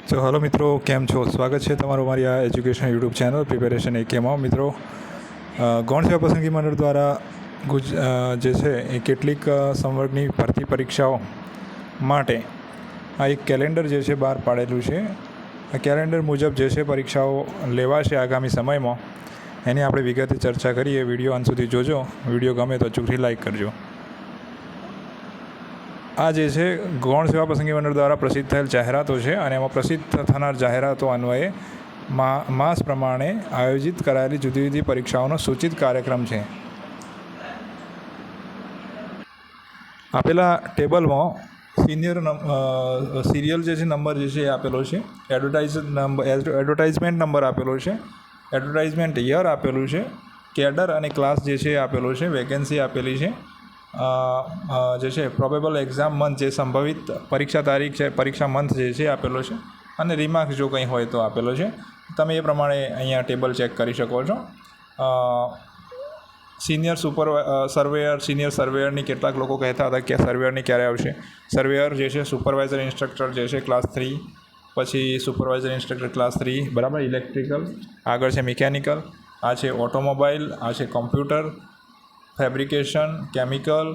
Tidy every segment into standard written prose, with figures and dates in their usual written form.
તો હલો મિત્રો, કેમ છો? સ્વાગત છે તમારું મારી આ એજ્યુકેશન યુટ્યુબ ચેનલ પ્રિપેરેશન એકેમાં. મિત્રો, ગૌણ સેવા પસંદગી મંડળ દ્વારા જે છે એ કેટલીક સંવર્ગની ભરતી પરીક્ષાઓ માટે આ એક કેલેન્ડર જે છે બહાર પાડેલું છે. આ કેલેન્ડર મુજબ જે છે પરીક્ષાઓ લેવાશે આગામી સમયમાં, એની આપણે વિગતે ચર્ચા કરીએ. વિડીયો અંત સુધી જોજો. વિડીયો ગમે તો અચૂકથી લાઈક કરજો. આ જે છે ગૌણ સેવા પસંદગી મંડળ દ્વારા પ્રસિદ્ધ થયેલ જાહેરાતો છે, અને એમાં પ્રસિદ્ધ થનાર જાહેરાતો અન્વયે માસ પ્રમાણે આયોજિત કરાયેલી જુદી જુદી પરીક્ષાઓનો સૂચિત કાર્યક્રમ છે. આપેલા ટેબલમાં સિરિયલ જે છે નંબર જે છે એ આપેલો છે. એડવર્ટાઇઝમેન્ટ નંબર આપેલો છે. એડવર્ટાઇઝમેન્ટ યર આપેલું છે. કેડર અને ક્લાસ જે છે એ આપેલો છે. વેકેન્સી આપેલી છે. જે છે પ્રોબેબલ એક્ઝામ મંથ, જે સંભવિત પરીક્ષા તારીખ છે, પરીક્ષા મંથ જે છે આપેલો છે, અને રિમાર્ક્સ જો કંઈ હોય તો આપેલો છે. તમે એ પ્રમાણે અહીંયા ટેબલ ચેક કરી શકો છો. સિનિયર સર્વેયરની કેટલાક લોકો કહેતા હતા કે સર્વેયરની ક્યારે આવશે. સર્વેયર જે છે સુપરવાઇઝર ઇન્સ્ટ્રક્ટર જે છે ક્લાસ 3, પછી સુપરવાઇઝર ઇન્સ્ટ્રક્ટર ક્લાસ 3, બરાબર. ઇલેક્ટ્રિકલ, આગળ છે મિકેનિકલ, આ છે ઓટોમોબાઈલ, આ છે કોમ્પ્યુટર, ફેબ્રિકેશન, કેમિકલ,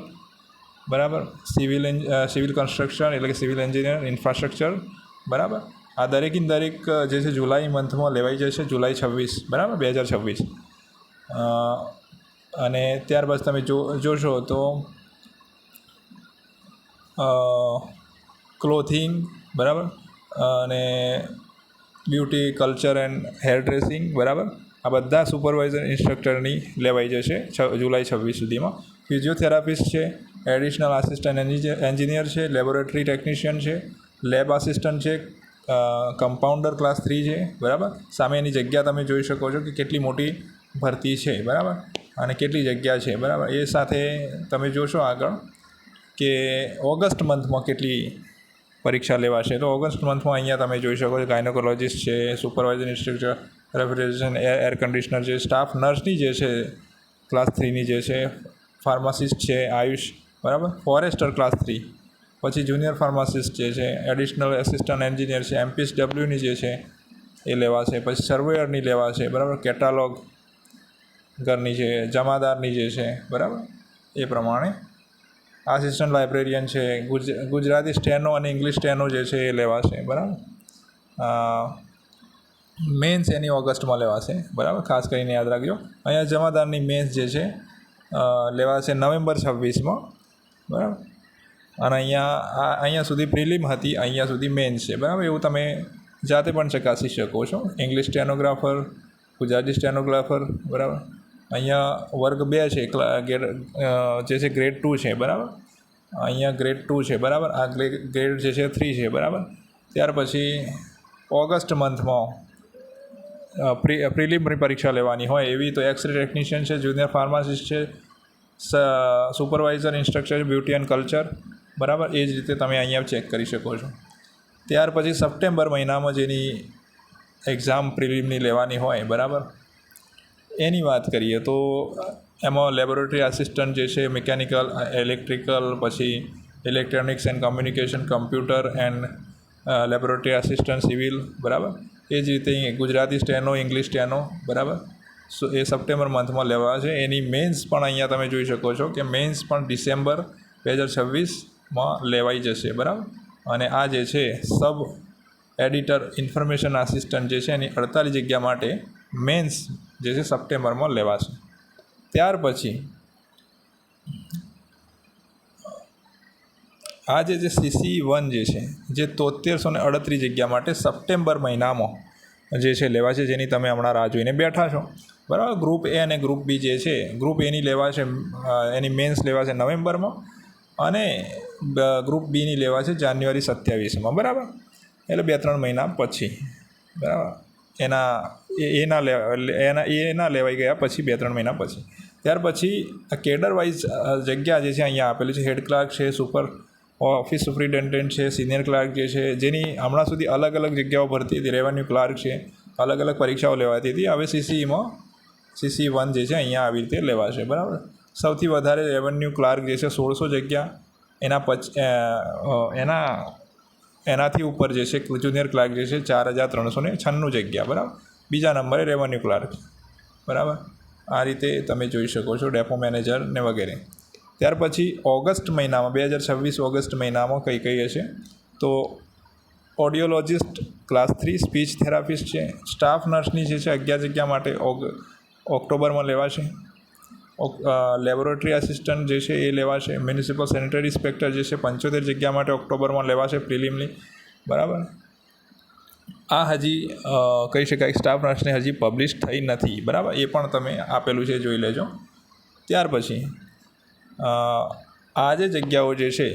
બરાબર. સિવિલ કન્સ્ટ્રક્શન એટલે કે સિવિલ એન્જિનિયર, ઇન્ફ્રાસ્ટ્રક્ચર, બરાબર. આ દરેકની દરેક જે છે જુલાઈ મંથમાં લેવાઈ જશે, જુલાઈ 26, બરાબર, 2026. અને ત્યારબાદ તમે જોશો તો ક્લોથિંગ, બરાબર, અને beauty, culture and hair dressing, બરાબર. આ બધા સુપરવાઇઝર ઇન્સ્ટ્રક્ટરની લેવાઈ જશે જુલાઈ 26 સુધીમાં. ફિઝિયોથેરાપિસ્ટ છે, એડિશનલ આસિસ્ટન્ટ એન્જિનિયર છે, લેબોરેટરી ટેકનિશિયન છે, લેબ આસિસ્ટન્ટ છે, કમ્પાઉન્ડર ક્લાસ 3 છે, બરાબર. સામે એની જગ્યા તમે જોઈ શકો છો કે કેટલી મોટી ભરતી છે, બરાબર, અને કેટલી જગ્યા છે, બરાબર. એ સાથે તમે જોશો આગળ કે ઓગસ્ટ મંથમાં કેટલી પરીક્ષા લેવાશે. તો ઓગસ્ટ મંથમાં અહીંયા તમે જોઈ શકો છો ગાયનેકોલોજીસ્ટ છે, supervisor instructor, refrigeration, air conditioner છે, સ્ટાફ નર્સની જે છે ક્લાસ 3ની જે છે, ફાર્માસિસ્ટ છે, આયુષ, બરાબર, ફોરેસ્ટર ક્લાસ 3, પછી જુનિયર ફાર્માસિસ્ટ જે છે, એડિશનલ એસિસ્ટન્ટ એન્જિનિયર છે, MPSWની જે છે એ લેવાશે, પછી સર્વેયરની લેવાશે, બરાબર, કેટાલોગ ઘરની છે, જમાદારની જે છે, બરાબર. એ પ્રમાણે આસિસ્ટન્ટ લાઇબ્રેરિયન છે, ગુજરાતી સ્ટેનો અને ઇંગ્લિશ સ્ટેનો જે છે એ લેવાશે, બરાબર. મેન્સ એની ઓગસ્ટમાં લેવાશે, બરાબર, ખાસ કરીને યાદ રાખજો. અહીંયા જમાદારની મેન્સ જે છે લેવાશે નવેમ્બર 26માં, બરાબર. અને અહીંયા સુધી પ્રિલિમ હતી, અહીંયા સુધી મેન્સ છે, બરાબર. એવું તમે જાતે પણ ચકાસી શકો છો. ઇંગ્લિશ સ્ટેનોગ્રાફર, ગુજરાતી સ્ટેનોગ્રાફર, બરાબર. અહીંયા વર્ગ 2 છે, જે છે ગ્રેડ 2 છે, બરાબર. અહીંયા ગ્રેડ 2 છે, બરાબર. આ ગ્રેડ જે છે 3 છે, બરાબર. ત્યાર પછી ઓગસ્ટ મંથમાં પ્રિલિમરી પરીક્ષા લેવાની હોય એવી તો એક્સરે ટેકનિશિયન છે, જુનિયર ફાર્માસિસ્ટ છે, supervisor instructor, beauty and culture, બરાબર. એ જ રીતે તમે અહીંયા ચેક કરી શકો છો. ત્યાર પછી સપ્ટેમ્બર મહિનામાં જેની એક્ઝામ પ્રિલિમની લેવાની હોય, બરાબર, એની વાત કરીએ તો એમાં લેબોરેટરી આસિસ્ટન્ટ જે છે, મિકેનિકલ, ઇલેક્ટ્રિકલ, પછી electronics and communication, computer and laboratory assistant civil, બરાબર. એ જ રીતે ગુજરાતી સ્ટેનો, ઇંગ્લિશ સ્ટેનો, બરાબર. એ સપ્ટેમ્બર મંથમાં લેવા છે. એની મેન્સ પણ અહીંયા તમે જોઈ શકો છો કે મેન્સ પણ ડિસેમ્બર 2026માં લેવાઈ જશે, બરાબર. અને આ જે છે સબ એડિટર ઇન્ફોર્મેશન આસિસ્ટન્ટ જે છે એની 48 જગ્યા માટે મેન્સ જે છે સપ્ટેમ્બરમાં લેવાશે. ત્યાર પછી આ જે CC1 જે છે, જે 7338 જગ્યા માટે સપ્ટેમ્બર મહિનામાં જે છે લેવાશે, જેની તમે હમણાં રાહ જોઈને બેઠા છો, બરાબર. ગ્રુપ A અને ગ્રુપ B જે છે, ગ્રુપ Aની લેવાશે, એની મેન્સ લેવાશે નવેમ્બરમાં, અને ગ્રુપ Bની લેવાશે જાન્યુઆરી 27માં, બરાબર. એટલે 2-3 મહિના પછી, બરાબર. એના લેવાઈ ગયા પછી 2-3 મહિના પછી. ત્યાર પછી આ કેડર વાઇઝ જગ્યા જે છે અહીંયા આપેલી છે. હેડ ક્લાર્ક છે, ઓફિસ સુપ્રિન્ટેન્ડન્ટ છે, સિનિયર ક્લાર્ક જે છે, જેની હમણાં સુધી અલગ અલગ જગ્યાઓ ભરતી હતી. રેવન્યુ ક્લાર્ક છે, અલગ અલગ પરીક્ષાઓ લેવાતી હતી. હવે CC1 જે છે અહીંયા આવી રીતે લેવાશે, બરાબર. સૌથી વધારે રેવન્યુ ક્લાર્ક જે છે 1600 જગ્યા, એના એનાથી ઉપર જે છે જુનિયર ક્લાર્ક જે છે 4,396 જગ્યા, બરાબર. બીજા નંબરે રેવન્યુ ક્લાર્ક, બરાબર. આ રીતે તમે જોઈ શકો છો ડેપો મેનેજર ને વગેરે. ત્યાર પછી ઓગસ્ટ મહિનામાં 2026 ઓગસ્ટ મહિનામાં કઈ કઈ હશે તો ઓડિયોલોજિસ્ટ ક્લાસ 3 સ્પીચ થેરાપિસ્ટ છે. સ્ટાફ નર્સની જે છે 11 જગ્યા માટે ઓક્ટોબરમાં લેવાશે. લેબોરેટરી આસિસ્ટન્ટ જે છે એ લેવાશે. મ્યુનિસિપલ સેનિટરી ઇન્સ્પેક્ટર જે છે 75 જગ્યા માટે ઓક્ટોબરમાં લેવાશે પ્રિલિમની, બરાબર. આ હજી કહી શકાય સ્ટાફ નર્સને હજી પબ્લિશ થઈ નથી, બરાબર. એ પણ તમે આપેલું છે જોઈ લેજો. ત્યાર પછી આ જે જગ્યાઓ જે છે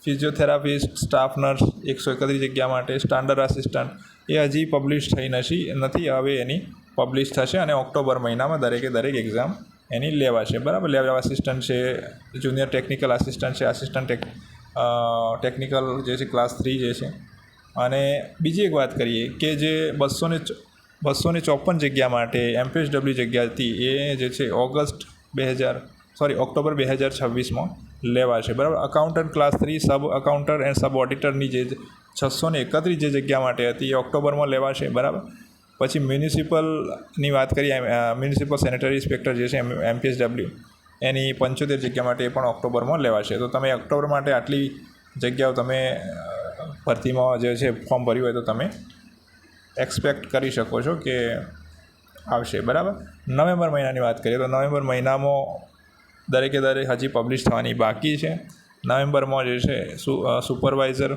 ફિઝિયોથેરાપિસ્ટ, સ્ટાફ નર્સ 131 જગ્યા માટે, સ્ટાન્ડર્ડ આસિસ્ટન્ટ એ હજી પબ્લિશ થઈ નથી. હવે એની પબ્લિશ થશે અને ઓક્ટોબર મહિનામાં દરેકે દરેક એક્ઝામ એની લેવાશે, બરાબર. લેબ આસિસ્ટન્ટ છે, જુનિયર ટેકનિકલ આસિસ્ટન્ટ છે, આસિસ્ટન્ટ ટેકનિકલ જે છે ક્લાસ 3 જે છે. અને બીજી એક વાત કરીએ કે જે 254 જગ્યા માટે MPSW જગ્યા હતી એ જે છે ઓક્ટોબર 2026માં લેવાશે, બરાબર. Accountant class 3 sub accountant and sub ઓડિટરની જે 631 જે જગ્યા માટે હતી એ ઓક્ટોબરમાં લેવાશે, બરાબર. પછી મ્યુનિસિપલની વાત કરીએ, મ્યુનિસિપલ સેનેટરી ઇન્સ્પેક્ટર જે છે MPSW એની 75 જગ્યા માટે એ પણ ઓક્ટોબરમાં લેવાશે. તો તમે ઓક્ટોબર માટે આટલી જગ્યાઓ તમે ભરતીમાં જે છે ફોર્મ ભર્યું હોય તો તમે એક્સપેક્ટ કરી શકો છો કે આવશે, બરાબર. નવેમ્બર મહિનાની વાત કરીએ તો નવેમ્બર મહિનામાં દરેકે દરેક હજી પબ્લિશ થવાની બાકી છે. નવેમ્બરમાં જે છે સુપરવાઇઝર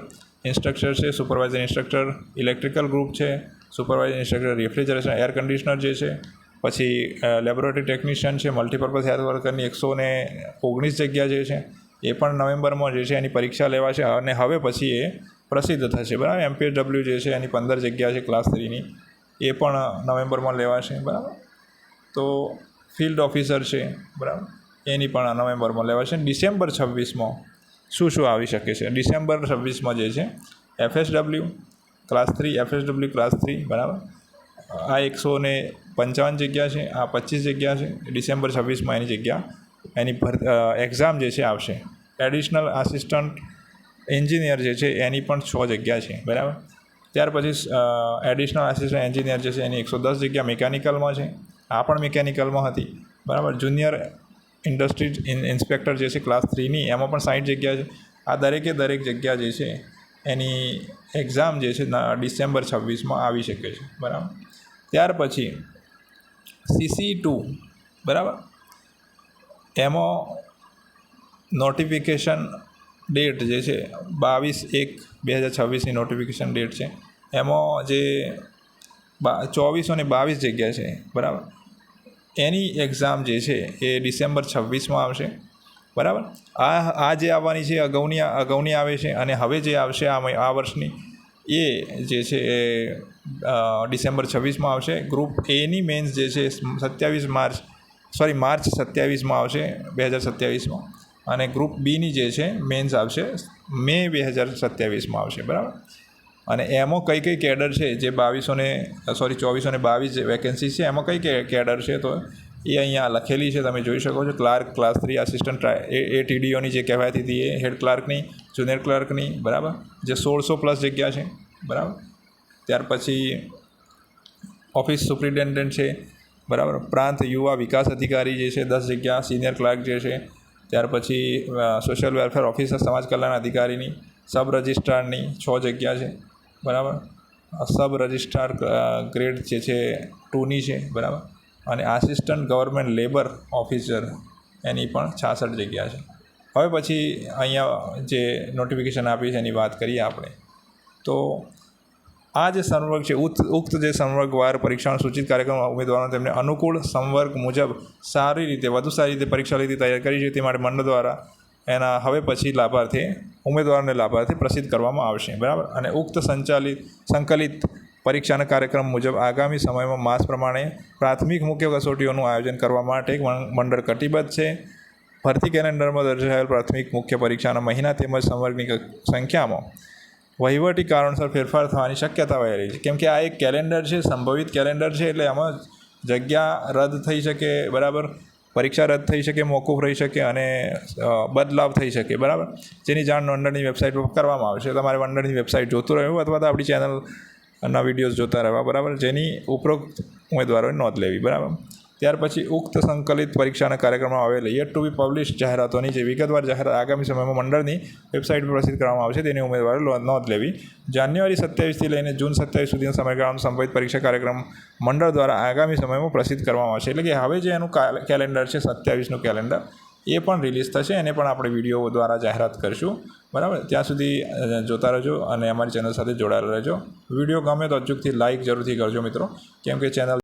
ઇન્સ્ટ્રક્ટર છે, સુપરવાઇઝર ઇન્સ્ટ્રક્ટર ઇલેક્ટ્રિકલ ગ્રુપ છે, supervisor instructor refrigeration air conditioner જે છે, પછી લેબોરેટરી ટેકનિશિયન છે, મલ્ટીપર્પઝ હેલ્થ વર્કરની 119 જગ્યા જે છે એ પણ નવેમ્બરમાં જે છે એની પરીક્ષા લેવાશે અને હવે પછી એ પ્રસિદ્ધ થશે, બરાબર. MPSW જે છે એની 15 જગ્યા છે ક્લાસ 3ની એ પણ નવેમ્બરમાં લેવાશે, બરાબર. તો ફિલ્ડ ઓફિસર છે, બરાબર, એની પણ નવેમ્બરમાં લેવાશે. ડિસેમ્બર 26માં શું આવી શકે છે? ડિસેમ્બર 26માં જે છે FSW ક્લાસ 3, FSW ક્લાસ 3, બરાબર. આ 155 જગ્યા છે, આ 25 જગ્યા છે. ડિસેમ્બર 26માં એની જગ્યા એની એક્ઝામ જે છે આવશે. એડિશનલ આસિસ્ટન્ટ એન્જિનિયર જે છે એની પણ 6 જગ્યા છે, બરાબર. ત્યાર પછી એડિશનલ આસિસ્ટન્ટ એન્જિનિયર જે છે એની 110 જગ્યા મિકેનિકલમાં છે, આ પણ મિકેનિકલમાં હતી, બરાબર. જુનિયર ઇન્ડસ્ટ્રીઝ ઇન્સ્પેક્ટર જે છે ક્લાસ 3ની એમાં પણ 60 જગ્યા છે. આ દરેકે દરેક જગ્યા જે છે એની એક્ઝામ જે છે ડિસેમ્બર 26માં આવી શકે છે, બરાબર. ત્યાર પછી CC2, બરાબર, એમાં નોટિફિકેશન ડેટ જે છે 22/1/2026ની નોટિફિકેશન ડેટ છે. એમાં જે 24 અને 22 જગ્યા છે, બરાબર, એની એક્ઝામ જે છે એ ડિસેમ્બર 26માં આવશે, બરાબર. આ જે આવવાની છે અગાઉની આવે છે અને હવે જે આવશે આ વર્ષની એ જે છે એ ડિસેમ્બર 26માં આવશે. ગ્રુપ એની મેન્સ જે છે માર્ચ 27માં આવશે 2027માં અને ગ્રુપ બીની જે છે મેન્સ આવશે મે 2027માં આવશે, બરાબર. અને એમાં કઈ કેડર છે જે 24 અને 22 વેકેન્સી છે એમાં કઈ કેડર છે તો એ અહીંયા લખેલી છે, તમે જોઈ શકો છો. ક્લાર્ક ક્લાસ 3 આસિસ્ટન્ટ ATDOની જે કહેવાતી હતી એ હેડ ક્લાર્કની, જુનિયર ક્લાર્કની, બરાબર, જે 1600+ જગ્યા છે, બરાબર. ત્યાર પછી ઓફિસ સુપ્રિન્ટેન્ડન્ટ છે, બરાબર. પ્રાંત યુવા વિકાસ અધિકારી જે છે 10 જગ્યા, સિનિયર ક્લાર્ક જે છે. ત્યાર પછી સોશિયલ વેલફેર ઓફિસર સમાજ કલ્યાણ અધિકારીની, સબ રજિસ્ટ્રારની 6 જગ્યા છે, બરાબર. સબ રજિસ્ટ્રાર ગ્રેડ જે છે 2ની છે, બરાબર. અને આસિસ્ટન્ટ ગવર્મેન્ટ લેબર ઓફિસર એની પણ 66 જગ્યા છે. હવે પછી અહીંયા જે નોટિફિકેશન આપી છે એની વાત કરીએ આપણે તો આ જે સંવર્ગ છે ઉક્ત જે સંવર્ગવાર પરીક્ષાનો સૂચિત કાર્યક્રમ ઉમેદવારોને તેમને અનુકૂળ સંવર્ગ મુજબ વધુ સારી રીતે પરીક્ષા લીધી તૈયાર કરી છે તે માટે મંડળ દ્વારા એના હવે પછી ઉમેદવારોને લાભાર્થી પ્રસિદ્ધ કરવામાં આવશે, બરાબર. અને ઉક્ત સંકલિત પરીક્ષાના કાર્યક્રમ મુજબ આગામી સમયમાં માસ પ્રમાણે પ્રાથમિક મુખ્ય કસોટીઓનું આયોજન કરવા માટે મંડળ કટિબદ્ધ છે. ભરતી કેલેન્ડરમાં દર્શાવેલ પ્રાથમિક મુખ્ય પરીક્ષાના મહિના તેમજ સંવર્ગની સંખ્યામાં વહીવટી કારણસર ફેરફાર થવાની શક્યતા રહેલી છે. કેમ કે આ એક કેલેન્ડર છે, સંભવિત કેલેન્ડર છે, એટલે આમાં જગ્યા રદ થઈ શકે, બરાબર. પરીક્ષા રદ થઈ શકે, મોકૂફ રહી શકે અને બદલાવ થઈ શકે, બરાબર. જેની જાણ મંડળની વેબસાઇટ પર કરવામાં આવશે. તમારે મંડળની વેબસાઇટ જોતું રહેવું અથવા તો આપણી ચેનલના વિડીયોઝ જોતા રહેવા, બરાબર. જેની ઉપરોક્ત ઉમેદવારોએ નોંધ લેવી, બરાબર. ત્યાર પછી ઉક્ત સંકલિત પરીક્ષાના કાર્યક્રમમાં આવેલી યટ ટુ બી પબ્લિશ જાહેરાતોની જે વિગતવાર જાહેરાત આગામી સમયમાં મંડળની વેબસાઇટ પર પ્રસિદ્ધ કરવામાં આવશે તેની ઉમેદવારોએ નોંધ લેવી. જાન્યુઆરી 27થી લઈને જૂન 27 સુધીના સમયગાળામાં સંભવિત પરીક્ષા કાર્યક્રમ મંડળ દ્વારા આગામી સમયમાં પ્રસિદ્ધ કરવામાં આવશે. એટલે કે હવે જે એનું કેલેન્ડર છે 27નું કેલેન્ડર એ પણ રિલીઝ થશે, એને પણ આપણે વિડીયો દ્વારા જાહેરાત કરીશું, બરાબર. ત્યાં સુધી જોતા રહેજો અને અમારી ચેનલ સાથે જોડાયેલા રહેજો. વિડીયો ગમે તો અચૂકથી લાઇક જરૂરથી કરજો મિત્રો, કેમ કે ચેનલ